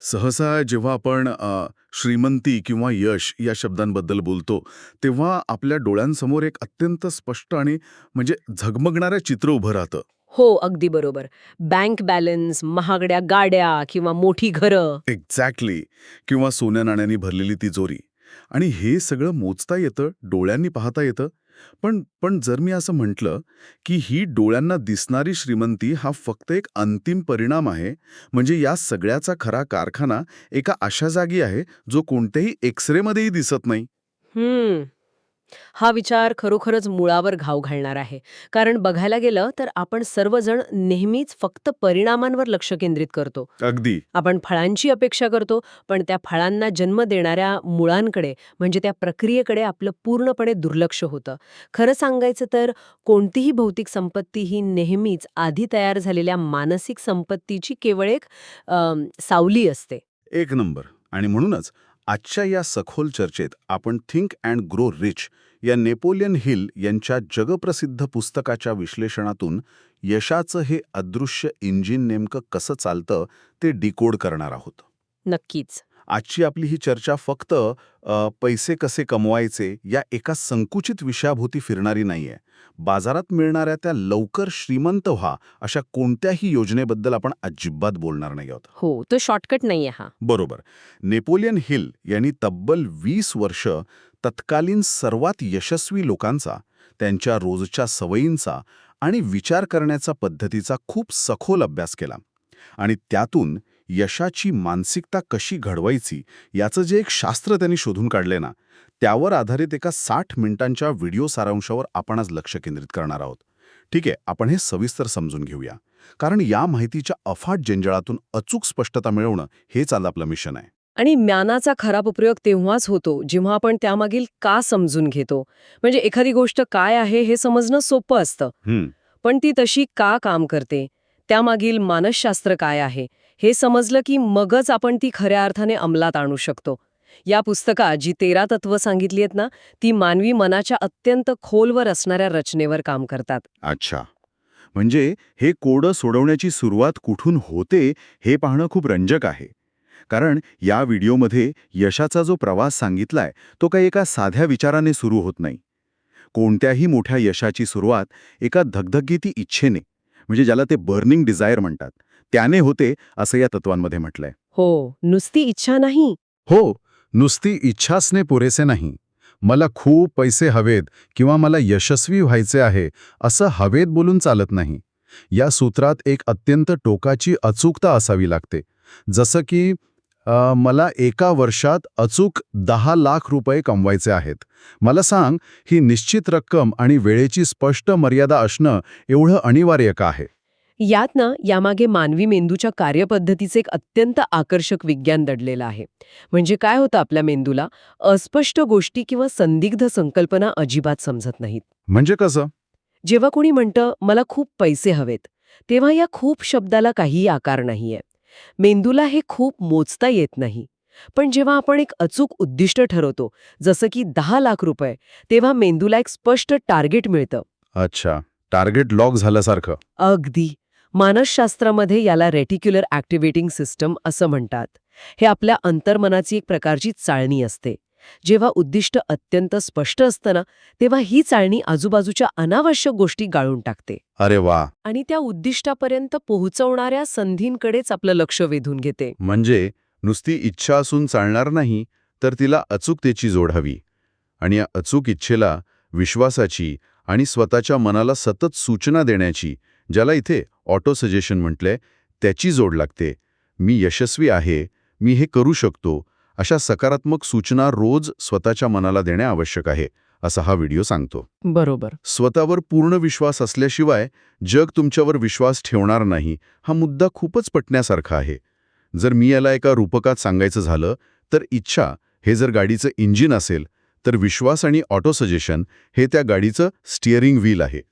सहसा जेव्हा आपण श्रीमंती किंवा यश या शब्दांबद्दल बोलतो, तेव्हा आपल्या डोळ्यांसमोर एक अत्यंत स्पष्ट आणि म्हणजे झगमगणारं चित्र उभं राहतं. हो, अगदी बरोबर. बँक बॅलन्स, महागड्या गाड्या किंवा मोठी घरं. एक्झॅक्टली. किंवा सोन्या-नाण्यांनी भरलेली तिजोरी. आणि हे सगळं मोजता येतं, डोळ्यांनी पाहता येतं. पण पण जर मी असं म्हटलं, की ही डोळ्यांना दिसणारी श्रीमंती हा फक्त एक अंतिम परिणाम आहे, म्हणजे या सगळ्याचा खरा कारखाना एका अशा जागी आहे, जो कोणत्याही एक्स-रेमध्येही दिसत नाही. हम्म. हा विचार खरोखरच मुळावर घाव घालणार आहे. कारण बघायला गेलं तर आपण सर्वजण नेहमीच फक्त परिणामांवर लक्ष केंद्रित करतो. अगदी. आपण फळांची अपेक्षा करतो, पण त्या फळांना जन्म देणाऱ्या मुळांकडे म्हणजे त्या प्रक्रियेकडे आपलं पूर्णपणे दुर्लक्ष होतं. खरं सांगायचं तर कोणतीही भौतिक संपत्ती ही नेहमीच आधी तयार झालेल्या मानसिक संपत्तीची केवळ एक सावली असते. एक नंबर. आणि म्हणूनच आजच्या या सखोल चर्चेत आपण थिंक अँड ग्रो रिच या नेपोलियन हिल यांच्या जगप्रसिद्ध पुस्तकाच्या विश्लेषणातून यशाचं हे अदृश्य इंजिन नेमकं कसं चालतं ते डिकोड करणार आहोत. नक्कीच. आजची आपली ही चर्चा फक्त पैसे कसे कमवायचे या एका संकुचित विषयाभोवती फिरणारी नाहीये. बाजारात मिळणाऱ्या त्या लवकर श्रीमंत व्हा अशा कोणत्याही योजनेबद्दल आपण अजिबात बोलणार नाही आहोत. हो, तो शॉर्टकट नाहीये हा. बरोबर. नेपोलियन हिल यांनी तब्बल 20 वर्ष तत्कालीन सर्वात यशस्वी लोकांचा, त्यांच्या रोजच्या सवयींचा आणि विचार करण्याच्या पद्धतीचा खूप सखोल अभ्यास केला. आणि त्यातून यशाची मानसिकता कशी घडवायची याचं जे एक शास्त्र त्यांनी शोधून काढले ना, त्यावर आधारित एका 60 मिनिटांच्या व्हिडिओ सारांशावर आपण आज लक्ष केंद्रित करणार आहोत. ठीक आहे, आपण हे सविस्तर समजून घेऊया. कारण या माहितीच्या अफाट जंजाळातून अचूक स्पष्टता मिळवणं हेच आज आपलं मिशन आहे. आणि ज्ञानाचा खराब उपयोग तेव्हाच होतो जेव्हा आपण त्यामागील का समजून घेतो. म्हणजे एखादी गोष्ट काय आहे हे समजणं सोपं असतं, पण ती तशी का काम करते, त्यामागील मानसशास्त्र काय आहे हे समजलं की मगच आपण ती खऱ्या अर्थाने अंमलात आणू शकतो. या पुस्तकात जी 13 तत्व सांगितली आहेत ना, ती मानवी मनाच्या अत्यंत खोलवर असणाऱ्या रचनेवर काम करतात. अच्छा. म्हणजे हे कोडं सोडवण्याची सुरुवात कुठून होते हे पाहणं खूप रंजक आहे. कारण या व्हिडिओमध्ये यशाचा जो प्रवास सांगितलाय तो काही एका साध्या विचाराने सुरू होत नाही. कोणत्याही मोठ्या यशाची सुरुवात एका धगधगीती इच्छेने, म्हणजे ज्याला ते बर्निंग डिझायर म्हणतात, त्याने होते असं या तत्वांमध्ये म्हटलंय. हो, नुसती इच्छा नाही. हो, नुसती इच्छासने पुरेसे नाही. मला खूप पैसे हवेत किंवा मला यशस्वी व्हायचे आहे असं हवेत बोलून चालत नाही. या सूत्रात एक अत्यंत टोकाची अचूकता असावी लागते. जसं की मला एका वर्षात अचूक 10 लाख रुपये कमवायचे आहेत. मला सांग, ही निश्चित रक्कम आणि वेळेची स्पष्ट मर्यादा असणं एवढं अनिवार्य का आहे? यात ना यामागे मानवी मेंदूच्या कार्यपद्धतीचे एक अत्यंत आकर्षक विज्ञान दडलेलं आहे. म्हणजे काय होतं, आपल्या मेंदूला अस्पष्ट गोष्टी किंवा संदिग्ध संकल्पना अजिबात समजत नाहीत. म्हणजे कसं? जेव्हा कोणी म्हणतं मला खूप पैसे हवेत, तेव्हा या खूप शब्दाला काहीही आकार नाहीये. मेंदूला हे खूप मोजता येत नाही. पण जेव्हा आपण एक अचूक उद्दिष्ट ठरवतो, जसं की 10 लाख रुपये, तेव्हा मेंदूला एक स्पष्ट टार्गेट मिळतं. अच्छा, टार्गेट लॉक झाल्यासारखं. अगदी. मानसशास्त्रामध्ये याला रेटिक्युलर ॲक्टिव्हेटिंग सिस्टम असं म्हणतात. हे आपल्या अंतर्मनाची एक प्रकारची चाळणी असते. जेव्हा उद्दिष्ट अत्यंत स्पष्ट असतं ना, तेव्हा ही चाळणी आजूबाजूच्या अनावश्यक गोष्टी गाळून टाकते अरे वा. आणि त्या उद्दिष्टापर्यंत पोहोचवणाऱ्या संधींकडेच आपलं लक्ष वेधून घेते. म्हणजे नुसती इच्छा असून चालणार नाही, तर तिला अचूकतेची जोड हवी. आणि या अचूक इच्छेला विश्वासाची आणि स्वतःच्या मनाला सतत सूचना देण्याची, ज्याला इथे ऑटो सजेशन म्हटलंय, त्याची जोड लागते. मी यशस्वी आहे, मी हे करू शकतो, अशा सकारात्मक सूचना रोज स्वतःच्या मनाला देणे आवश्यक आहे, असा हा व्हिडिओ सांगतो. बरोबर. स्वतःवर पूर्ण विश्वास असल्याशिवाय जग तुमच्यावर विश्वास ठेवणार नाही, हा मुद्दा खूपच पटण्यासारखा आहे. जर मी याला एका रूपकात सांगायचं झालं तर इच्छा हे जर गाडीचं इंजिन असेल, तर विश्वास आणि ऑटो सजेशन हे त्या गाडीचं स्टिअरिंग व्हील आहे.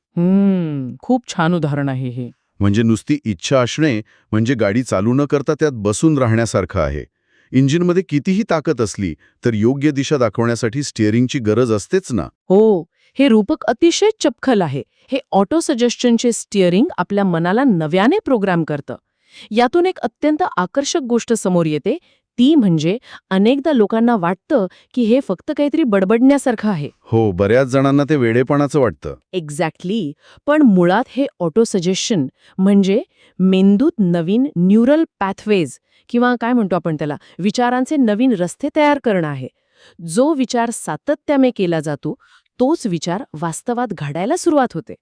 खूप छान उदाहरण आहे हे. म्हणजे नुसती इच्छा असणे म्हणजे गाडी चालू न करता त्यात बसून राहण्यासारखं आहे. इंजिनमध्ये कितीही ताकद असली तर योग्य दिशा दाखवण्यासाठी स्टिअरिंगची गरज असतेच ना. हो, हे रूपक अतिशय चपखल आहे. हे ऑटो सजेशनचे स्टिअरिंग आपल्या मनाला नव्याने प्रोग्राम करतं. यातून एक अत्यंत आकर्षक गोष्ट समोर येते, ती म्हणजे अनेकदा लोकांना वाटतं की हे फक्त काहीतरी बडबडण्यासारखं आहे. हो, बऱ्याच जणांना ते वेडेपणाचं वाटतं. एक्झॅक्टली. पण मुळात हे ऑटो सजेशन म्हणजे मेंदूत नवीन न्यूरल पॅथवेज किंवा काय म्हणतो आपण त्याला, विचारांचे नवीन रस्ते तयार करणं आहे. जो विचार सातत्याने केला जातो तोच विचार वास्तवात घडायला सुरुवात होते.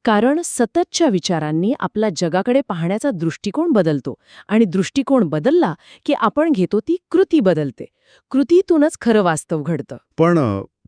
कारण सततच्या विचारांनी आपला जगाकडे पाहण्याचा दृष्टिकोन बदलतो आणि दृष्टिकोन बदलला की आपण घेतो ती कृती बदलते. कृतीतूनच खरं वास्तव घडतं.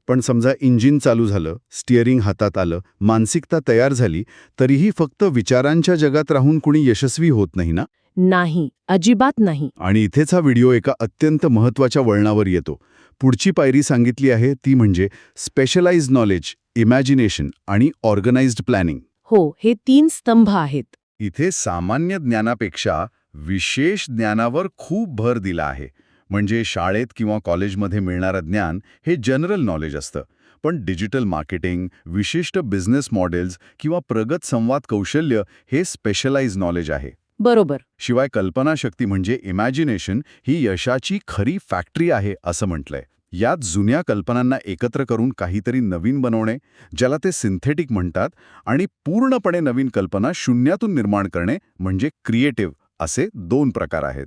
पण समजा इंजिन चालू झालं, स्टिअरिंग हातात आलं, मानसिकता तयार झाली, तरीही फक्त विचारांच्या जगात राहून कुणी यशस्वी होत नाही ना? नाही, अजिबात नाही. आणि इथेच हा व्हिडिओ एका अत्यंत महत्त्वाच्या वळणावर येतो. पुढची पायरी सांगितली आहे ती म्हणजे स्पेशलाइज्ड नॉलेज, इमॅजिनेशन आणि ऑर्गनाइज्ड प्लॅनिंग. हो, हे 3 स्तंभ आहेत. इथे सामान्य ज्ञानापेक्षा विशेष ज्ञानावर खूप भर दिला आहे. म्हणजे शाळेत किंवा कॉलेजमध्ये मिळणारं ज्ञान हे जनरल नॉलेज असतं. पण डिजिटल मार्केटिंग, विशिष्ट बिझनेस मॉडेल्स किंवा प्रगत संवाद कौशल्य हे स्पेशलाइज्ड नॉलेज आहे. बरोबर. शिवाय कल्पनाशक्ती म्हणजे इमॅजिनेशन ही यशाची खरी फॅक्टरी आहे असं म्हटलंय. यात जुन्या कल्पनांना एकत्र करून काहीतरी नवीन बनवणे, ज्याला ते सिंथेटिक म्हणतात, आणि पूर्णपणे नवीन कल्पना शून्यातून निर्माण करणे म्हणजे क्रिएटिव्ह, असे 2 प्रकार आहेत.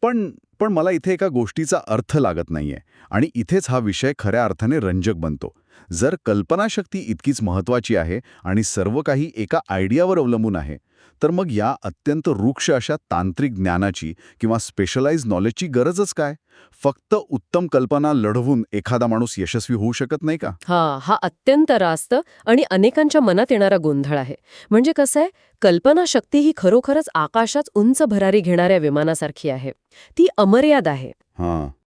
पण मला इथे एका गोष्टीचा अर्थ लागत नाहीये, आणि इथेच हा विषय खऱ्या अर्थाने रंजक बनतो. जर कल्पनाशक्ती इतकीच महत्वाची आहे आणि सर्व काही एका आयडियावर अवलंबून आहे, तर मग या अत्यंत रुक्ष अशा तांत्रिक ज्ञानाची किंवा स्पेशलाइज्ड नॉलेजची गरजच काय? फक्त उत्तम कल्पना लढवून एखादा माणूस यशस्वी होऊ शकत नाही का? हा अत्यंत रास्त आणि अनेकांच्या मनात येणारा गोंधळ आहे. म्हणजे कसं आहे, कल्पनाशक्ती ही खरोखरच आकाशात उंच भरारी घेणाऱ्या विमानासारखी आहे. ती अमर्याद आहे.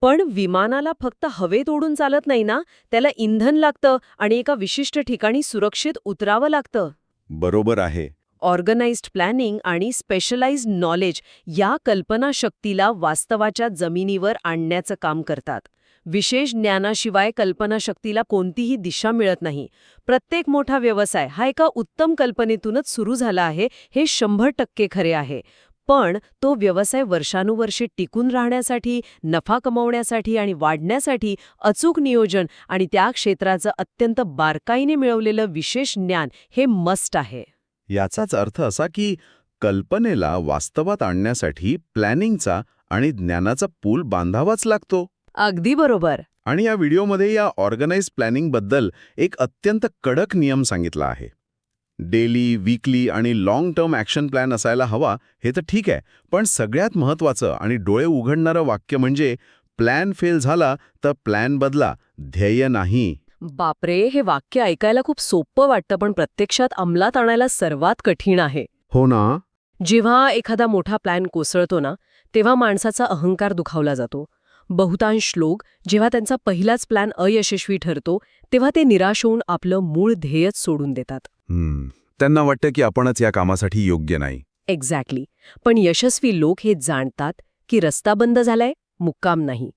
पण विमानाला फक्त हवेत उडून चालत नाही ना, त्याला इंधन लागतं आणि एका विशिष्ट ठिकाणी सुरक्षित उतरावं लागतं. बरोबर आहे. ऑर्गनाइज्ड प्लॅनिंग आणि स्पेशलाइज्ड नॉलेज या कल्पनाशक्तीला वास्तवाच्या जमिनीवर आणण्याचं काम करतात. विशेष ज्ञानाशिवाय कल्पनाशक्तीला कोणतीही दिशा मिळत नाही. प्रत्येक मोठा व्यवसाय हा एका उत्तम कल्पनेतूनच सुरू झाला आहे, हे 100% खरे आहे. पण तो व्यवसाय वर्षानुवर्षे टिकून राहण्यासाठी, नफा कमावण्यासाठी आणि वाढण्यासाठी अचूक नियोजन आणि त्या क्षेत्राचं अत्यंत बारकाईने मिळवलेलं विशेष ज्ञान हे मस्ट आहे. याचाच अर्थ असा की कल्पनेला वास्तवात आणण्यासाठी प्लॅनिंगचा आणि ज्ञानाचा पूल बांधावाच लागतो. अगदी बरोबर. आणि या व्हिडिओमध्ये या ऑर्गनाइज्ड प्लॅनिंगबद्दल एक अत्यंत कडक नियम सांगितला आहे. डेली, वीकली आणि लॉंग टर्म ॲक्शन प्लॅन असायला हवा हे तर ठीक आहे, पण सगळ्यात महत्त्वाचं आणि डोळे उघडणारं वाक्य म्हणजे प्लॅन फेल झाला तर प्लॅन बदला, ध्येय नाही. बापरे, हे वाक्य ऐकायला खूप सोपं वाटतं, पण प्रत्यक्षात अंमलात आणायला सर्वात कठीण आहे. हो ना. जेव्हा एखादा मोठा प्लॅन कोसळतो ना, तेव्हा माणसाचा अहंकार दुखावला जातो. बहुतांश लोक जेव्हा त्यांचा पहिलाच प्लॅन अयशस्वी ठरतो, तेव्हा ते निराश होऊन आपलं मूळ ध्येयच सोडून देतात. त्यांना वाटतं की आपणच या कामासाठी योग्य नाही. एक्झॅक्टली. पण यशस्वी लोक हे जाणतात की रस्ता बंद झालाय, मुक्काम नाही.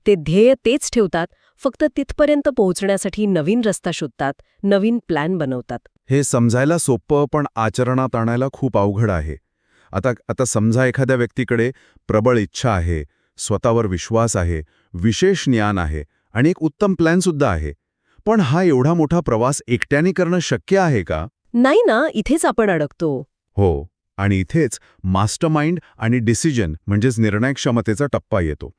ते ध्येय तेच ठेवतात, फक्त तिथपर्यंत पोहोचण्यासाठी नवीन रस्ता शोधतात, नवीन प्लॅन बनवतात. हे समजायला सोपं, पण आचरणात आणायला खूप अवघड आहे. आता समजा एखाद्या व्यक्तीकडे प्रबळ इच्छा आहे, स्वतःवर विश्वास आहे, विशेष ज्ञान आहे आणि एक उत्तम प्लॅनसुद्धा आहे. पण हा एवढा मोठा प्रवास एकट्याने करणं शक्य आहे का? नाही ना, इथेच आपण अडकतो. हो, आणि इथेच मास्टरमाइंड आणि डिसिजन म्हणजेच निर्णयक्षमतेचा टप्पा येतो.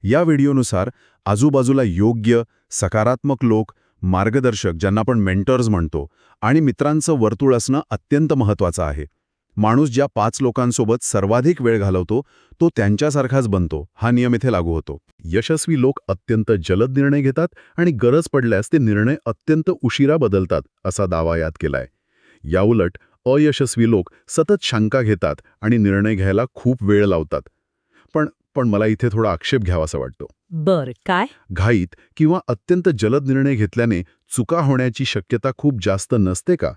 या व्हिडिओनुसार आजूबाजूला योग्य, सकारात्मक लोक, मार्गदर्शक ज्यांना आपण मेंटर्स म्हणतो, आणि मित्रांचं वर्तुळ असणं अत्यंत महत्त्वाचं आहे. माणूस ज्या 5 लोकांसोबत सर्वाधिक वेळ घालवतो तो त्यांच्यासारखाच बनतो, हा नियम इथे लागू होतो. यशस्वी लोक अत्यंत जलद निर्णय घेतात आणि गरज पडल्यास ते निर्णय अत्यंत उशिरा बदलतात, असा दावा यात केलाय. याउलट अयशस्वी लोक सतत शंका घेतात आणि निर्णय घ्यायला खूप वेळ लावतात. पण मला इथे थोडा आक्षेप घ्यावासा वाटतो. बर, काय? घाईत किंवा अत्यंत जलद निर्णय घेतल्याने चुका होण्याची शक्यता खूप जास्त नसते का?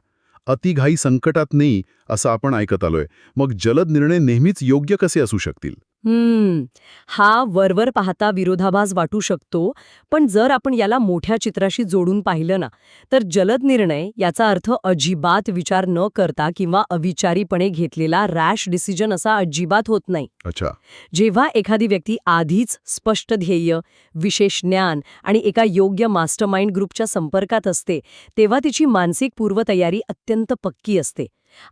अतिघाई संकटात नाही असं आपण ऐकत आलोय. मग जलद निर्णय नेहमीच योग्य कसे असू शकतील? हा वरवर पाहता विरोधाभास वाटू शकतो, पण जर आपण याला मोठ्या चित्राशी जोडून पाहिलं ना, तर जलद निर्णय याचा अर्थ अजिबात विचार न करता किंवा अविचारीपणे घेतलेला रॅश डिसिजन असा अजिबात होत नाही. अच्छा. जेव्हा एखादी व्यक्ती आधीच स्पष्ट ध्येय, विशेष ज्ञान आणि एका योग्य मास्टरमाइंड ग्रुपच्या संपर्कात असते, तेव्हा तिची मानसिक पूर्वतयारी अत्यंत पक्की असते.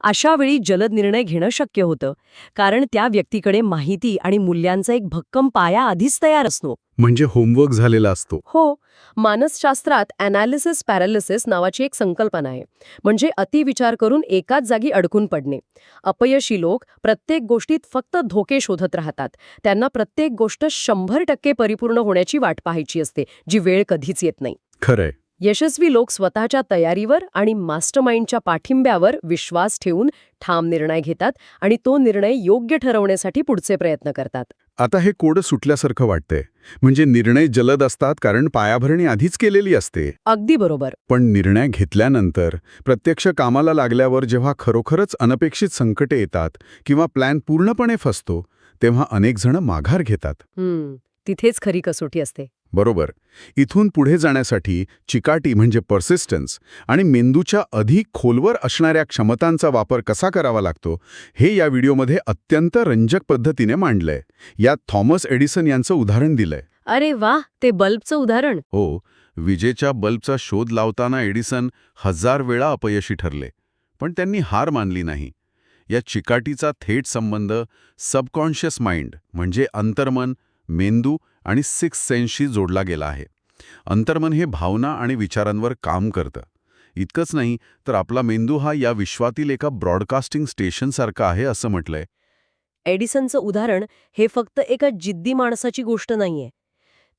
अशा वेळी जलद निर्णय घेणं शक्य होतं, कारण त्या व्यक्तीकडे माहिती आणि मूल्यांचा एक भक्कम पाया आधीच तयार असतो. म्हणजे होमवर्क झालेला असतो. हो, मानसशास्त्रात ॲनालिसिस पॅरालिसिस नावाची एक संकल्पना आहे. म्हणजे अतिविचार करून एकाच जागी अडकून पडणे. अपयशी लोक प्रत्येक गोष्टीत फक्त धोके शोधत राहतात. त्यांना प्रत्येक गोष्ट 100% परिपूर्ण होण्याची वाट पाहायची असते, जी वेळ कधीच येत नाही. खरंय. यशस्वी लोक स्वतःच्या तयारीवर आणि मास्टरमाइंडच्या पाठिंब्यावर विश्वास ठेवून ठाम निर्णय घेतात आणि तो निर्णय योग्य ठरवण्यासाठी पुढचे प्रयत्न करतात. आता हे कोड सुटल्यासारखं वाटतंय. म्हणजे निर्णय जलद असतात कारण पायाभरणी आधीच केलेली असते. अगदी बरोबर. पण निर्णय घेतल्यानंतर, प्रत्यक्ष कामाला लागल्यावर जेव्हा खरोखरच अनपेक्षित संकटे येतात किंवा प्लॅन पूर्णपणे फसतो, तेव्हा अनेक जण माघार घेतात. तिथेच खरी कसोटी असते. बरोबर. इथून पुढे जाण्यासाठी चिकाटी म्हणजे पर्सिस्टन्स आणि मेंदूच्या अधिक खोलवर असणाऱ्या क्षमतांचा वापर कसा करावा लागतो, हे या व्हिडिओमध्ये अत्यंत रंजक पद्धतीने मांडलंय. यात थॉमस एडिसन यांचं उदाहरण दिलंय. अरे वा, ते बल्बचं उदाहरण. हो, विजेच्या बल्बचा शोध लावताना एडिसन 1000 वेळा अपयशी ठरले, पण त्यांनी हार मानली नाही. या चिकाटीचा थेट संबंध सबकॉन्शियस माइंड म्हणजे अंतर्मन, मेंदू आणि सिक्स्थ सेन्सशी जोडला गेला आहे. अंतर्मन हे भावना आणि विचारांवर काम करतं. इतकंच नाही तर आपला मेंदू हा या विश्वातील एका ब्रॉडकास्टिंग स्टेशनसारखा आहे असं म्हटलंय. एडिसनचं उदाहरण हे फक्त एका जिद्दी माणसाची गोष्ट नाहीये.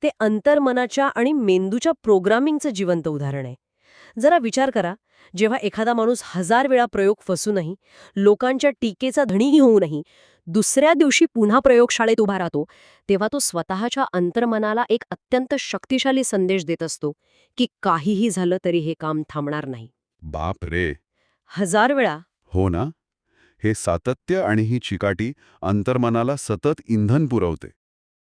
ते अंतर्मनाच्या आणि मेंदूच्या प्रोग्रामिंगचं जिवंत उदाहरण आहे. जरा विचार करा, जेव्हा एखादा माणूस 1000 वेळा प्रयोग फसूनही, लोकांच्या टीकेचा धणी होऊनही दुसऱ्या दिवशी पुन्हा प्रयोगशाळेत उभा राहतो, तेव्हा तो स्वतःच्या अंतर्मनाला एक अत्यंत शक्तिशाली संदेश देत असतो की काहीही झालं तरी हे काम थांबणार नाही. बाप रे. 1000 वेळा. हो ना. हे सातत्य आणि ही चिकाटी अंतर्मनाला सतत इंधन पुरवते.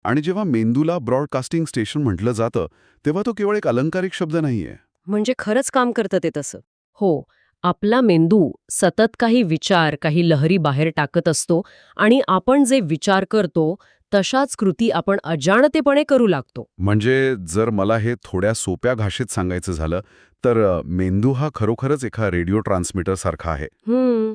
आणि जेव्हा मेंदूला ब्रॉडकास्टिंग स्टेशन म्हटलं जातं, तेव्हा तो केवळ एक अलंकारिक शब्द नाहीये. म्हणजे खरंच काम करतं ते तसं. हो, आपला मेंदू सतत काही विचार, काही लहरी बाहेर टाकत असतो आणि आपण जे विचार करतो तशाच कृती आपण अजाणतेपणे करू लागतो. म्हणजे जर मला हे थोड्या सोप्या भाषेत सांगायचं झालं तर मेंदू हा खरोखरच एका रेडिओ ट्रान्समीटर सारखा आहे.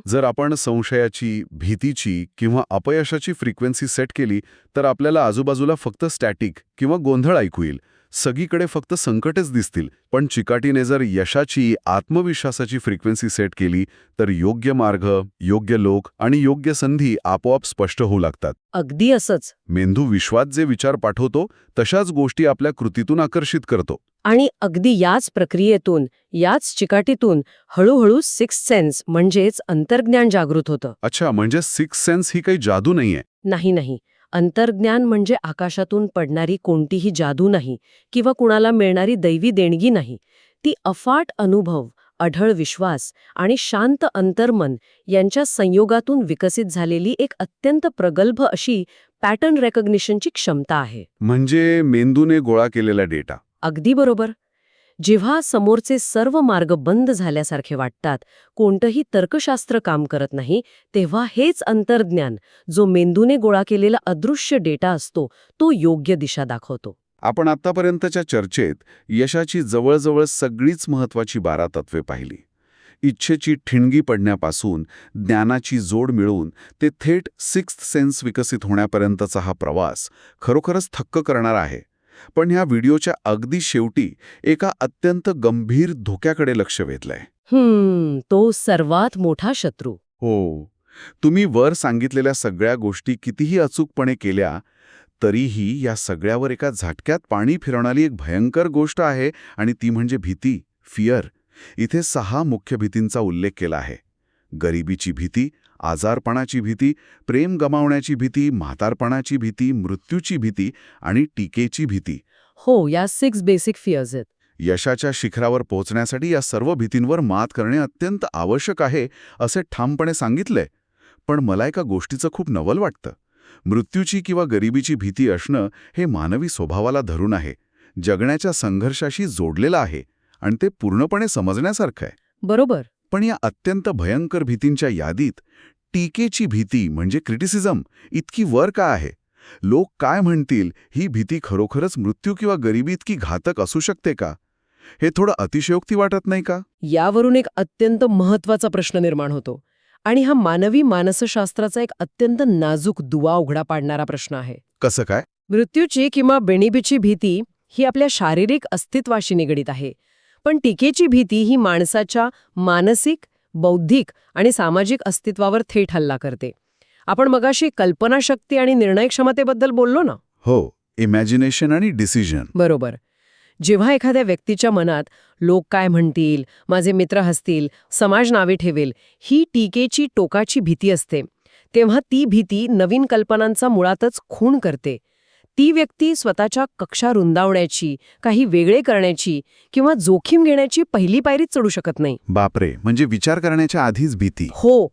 जर आपण संशयाची, भीतीची किंवा अपयशाची फ्रिक्वेन्सी सेट केली तर आपल्याला आजूबाजूला फक्त स्टॅटिक किंवा गोंधळ ऐकू येईल. सगळीकडे फक्त संकटच दिसतील. पण चिकाटीने जर यशाची, आत्मविश्वासाची फ्रिक्वेन्सी सेट केली तर योग्य मार्ग, योग्य लोक आणि योग्य संधी आपोआप स्पष्ट होऊ लागतात. अगदी असंच. मेंदू विश्वात जे विचार पाठवतो तशाच गोष्टी आपल्या कृतीतून आकर्षित करतो. आणि अगदी याच प्रक्रियेतून, याच चिकाटीतून हळूहळू सिक्स्थ सेन्स म्हणजेच अंतर्ज्ञान जागृत होतं. अच्छा, म्हणजे सिक्स्थ सेन्स ही काही जादू नाहीये. नाही. अंतर्ज्ञान म्हणजे आकाशातून पडणारी कोणतीही जादू नाही किंवा कुणाला मिळणारी दैवी देणगी नाही. ती अफाट अनुभव, अढळ विश्वास आणि शांत अंतर्मन यांच्या संयोगातून विकसित झालेली एक अत्यंत प्रगल्भ अशी पॅटर्न रेकॉग्निशनची क्षमता आहे. म्हणजे मेंदूने गोळा केलेला डेटा. अगदी बरोबर. जेव्हा समोरचे सर्व मार्ग बंद झाल्यासारखे वाटतात, कोणतंही तर्कशास्त्र काम करत नाही, तेव्हा हेच अंतर्ज्ञान, जो मेंदूने गोळा केलेला अदृश्य डेटा असतो, तो योग्य दिशा दाखवतो. आपण आतापर्यंतच्या चर्चेत यशाची जवळजवळ सगळीच महत्वाची 12 तत्वे पाहिली. इच्छेची ठिणगी पडण्यापासून, ज्ञानाची जोड मिळवून ते थेट सिक्स्थ सेन्स विकसित होण्यापर्यंतचा हा प्रवास खरोखरच थक्क करणारा आहे. पण ह्या व्हिडिओच्या अगदी शेवटी एका अत्यंत गंभीर धोक्याकडे लक्ष वेधलंय. तो सर्वात मोठा शत्रू. हो, तुम्ही वर सांगितलेल्या सगळ्या गोष्टी कितीही अचूकपणे केल्या तरीही या सगळ्यावर एका झटक्यात पाणी फिरवणारी एक भयंकर गोष्ट आहे आणि ती म्हणजे भीती, फिअर. इथे 6 मुख्य भीतींचा उल्लेख केला आहे. गरिबीची भीती, आजारपणाची भीती, प्रेम गमावण्याची भीती, म्हातारपणाची भीती, मृत्यूची भीती आणि टीकेची भीती. हो, या 6 बेसिक फिअर्स आहेत. यशाच्या शिखरावर पोहोचण्यासाठी या सर्व भीतींवर मात करणे अत्यंत आवश्यक आहे असे ठामपणे सांगितलंय. पण मला एका गोष्टीचं खूप नवल वाटतं. मृत्यूची किंवा गरिबीची भीती असणं हे मानवी स्वभावाला धरून आहे, जगण्याच्या संघर्षाशी जोडलेलं आहे आणि ते पूर्णपणे समजण्यासारखं आहे. बरोबर. पण या अत्यंत भयंकर भीतींच्या यादीत टीकेची भीती म्हणजे क्रिटिसिझम इतकी वर का आहे? लोक काय म्हणतील ही भीती खरोखरच मृत्यू किंवा गरिबी इतकी घातक असू शकते का? हे थोडं अतिशयोक्ती वाटत नाही का? यावरून एक अत्यंत महत्वाचा प्रश्न निर्माण होतो आणि हा मानवी मानसशास्त्राचा एक अत्यंत नाजूक दुवा उघडा पाडणारा प्रश्न आहे. कसं काय? मृत्यूची किंवा बेणीबीची भीती ही आपल्या शारीरिक अस्तित्वाशी निगडीत आहे, पण टीकेची भीती ही माणसाच्या मानसिक, बौद्धिक आणि सामाजिक अस्तित्वावर थेट हल्ला करते. आपण मगाशी कल्पनाशक्ती आणि निर्णयक्षमतेबद्दल बोललो ना. हो, इमॅजिनेशन आणि डिसिजन. बरोबर. जेव्हा एखाद्या व्यक्तीच्या मनात लोक काय म्हणतील, माझे मित्र हसतील, समाज नावे ठेवेल, ही टीकेची टोकाची भीती असते, तेव्हा ती भीती नवीन कल्पनांचा मुळातच खून करते. ती व्यक्ती स्वतःच्या कक्षा रुंदावण्याची, काही वेगळे करण्याची किंवा जोखीम घेण्याची पहिली पायरीच चढू शकत नाही. बापरे, म्हणजे विचार करण्याच्या आधीच भीती. हो,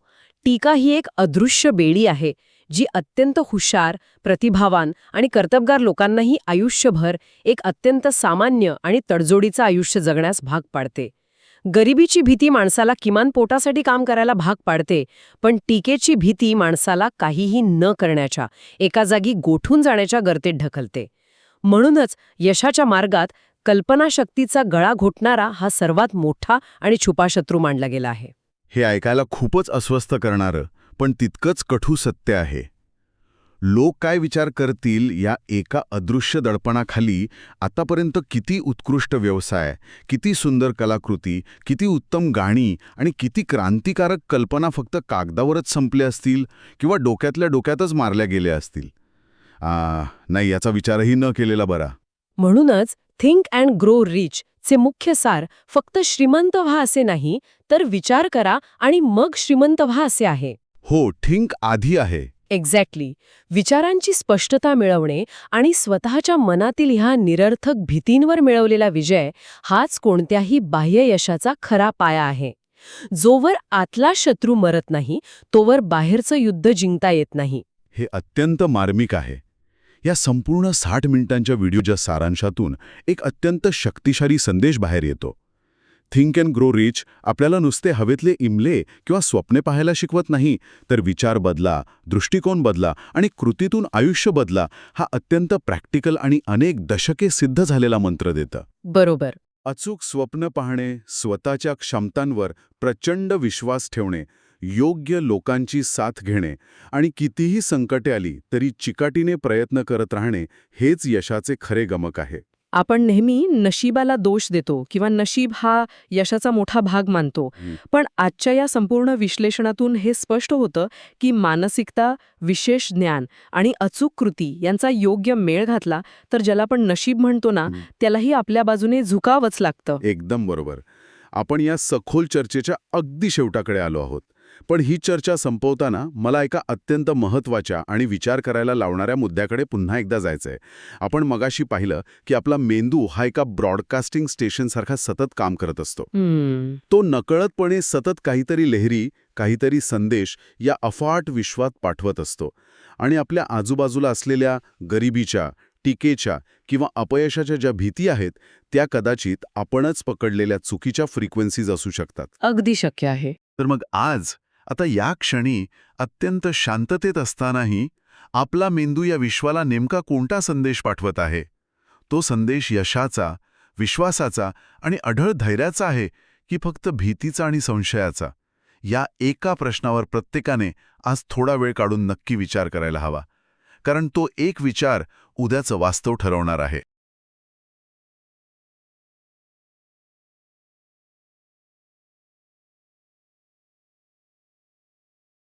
टीका ही एक अदृश्य बेडी आहे जी अत्यंत हुशार, प्रतिभावान आणि कर्तबगार लोकांनाही आयुष्यभर एक अत्यंत सामान्य आणि तडजोडीचं आयुष्य जगण्यास भाग पाडते. गरिबीची भीती माणसाला किमान पोटासाठी काम करायला भाग पाडते, पण टीकेची भीती माणसाला काहीही न करण्याच्या, एका जागी गोठून जाण्याच्या गर्तेत ढकलते. म्हणूनच यशाच्या मार्गात कल्पनाशक्तीचा गळा घोटणारा हा सर्वात मोठा आणि छुपा शत्रू मानला गेला आहे. हे ऐकायला खूपच अस्वस्थ करणारं पण तितकंच कठू सत्य आहे. लोक काय विचार करतील या एका अदृश्य दडपणाखाली आतापर्यंत किती उत्कृष्ट व्यवसाय, किती सुंदर कलाकृती, किती उत्तम गाणी आणि किती क्रांतिकारक कल्पना फक्त कागदावरच संपल्या असतील किंवा डोक्यातल्या डोक्यातच मारल्या गेल्या असतील. नाही, याचा विचारही न केलेला बरा. म्हणूनच थिंक अँड ग्रो रिच चे मुख्य सार फक्त श्रीमंत व्हा असे नाही, तर विचार करा आणि मग श्रीमंत व्हा असे आहे. हो, थिंक आधी आहे. एक्झॅक्टली. विचारांची स्पष्टता मिळवणे आणि स्वतःच्या मनातील ह्या निरर्थक भीतींवर मिळवलेला विजय हाच कोणत्याही बाह्य यशाचा खरा पाया आहे. जोवर आतला शत्रू मरत नाही, तोवर बाहेरचं युद्ध जिंकता येत नाही. हे अत्यंत मार्मिक आहे. या संपूर्ण 60 मिनिटांच्या व्हिडिओच्या सारांशातून एक अत्यंत शक्तिशाली संदेश बाहेर येतो. थिंक अँड ग्रो रिच आपल्याला नुसते हवेतले इमले किंवा स्वप्ने पाहायला शिकवत नाही, तर विचार बदला, दृष्टिकोन बदला आणि कृतीतून आयुष्य बदला हा अत्यंत प्रॅक्टिकल आणि अनेक दशके सिद्ध झालेला मंत्र देतं. बरोबर. अचूक स्वप्न पाहणे, स्वतःच्या क्षमतांवर प्रचंड विश्वास ठेवणे, योग्य लोकांची साथ घेणे आणि कितीही संकटे आली तरी चिकाटीने प्रयत्न करत राहणे हेच यशाचे खरे गमक आहे. आपण नेहमी नशिबाला दोष देतो किंवा नशीब हा यशाचा मोठा भाग मानतो. पण आजच्या या संपूर्ण विश्लेषणातून हे स्पष्ट होतं की मानसिकता, विशेष ज्ञान आणि अचूक कृती यांचा योग्य मेळ घातला तर ज्याला आपण नशीब म्हणतो ना, त्यालाही आपल्या बाजूने झुकावंच लागतं. एकदम बरोबर. आपण या सखोल चर्चेच्या अगदी शेवटाकडे आलो आहोत. पण ही चर्चा संपवताना मला एका अत्यंत महत्त्वाच्या आणि विचार करायला लावणाऱ्या मुद्द्याकडे पुन्हा एकदा जायचंय. आपण मगाशी पाहिलं की आपला मेंदू हा एका ब्रॉडकास्टिंग स्टेशनसारखा सतत काम करत असतो. तो नकळतपणे सतत काहीतरी लहरी, काहीतरी संदेश या अफाट विश्वात पाठवत असतो आणि आपल्या आजूबाजूला असलेल्या गरिबीच्या, टीकेच्या किंवा अपयशाच्या ज्या भीती आहेत त्या कदाचित आपणच पकडलेल्या चुकीच्या फ्रिक्वेन्सीज असू शकतात. अगदी शक्य आहे. तर मग आज आता या क्षणी अत्यंत शांततेत असतानाही आपला मेंदू या विश्वाला नेमका कोणता संदेश पाठवत आहे? तो संदेश यशाचा, विश्वासाचा आणि अढळ धैर्याचा आहे की फक्त भीतीचा आणि संशयाचा? या एका प्रश्नावर प्रत्येकाने आज थोडा वेळ काढून नक्की विचार करायला हवा, कारण तो एक विचार उद्याचं वास्तव ठरवणार आहे.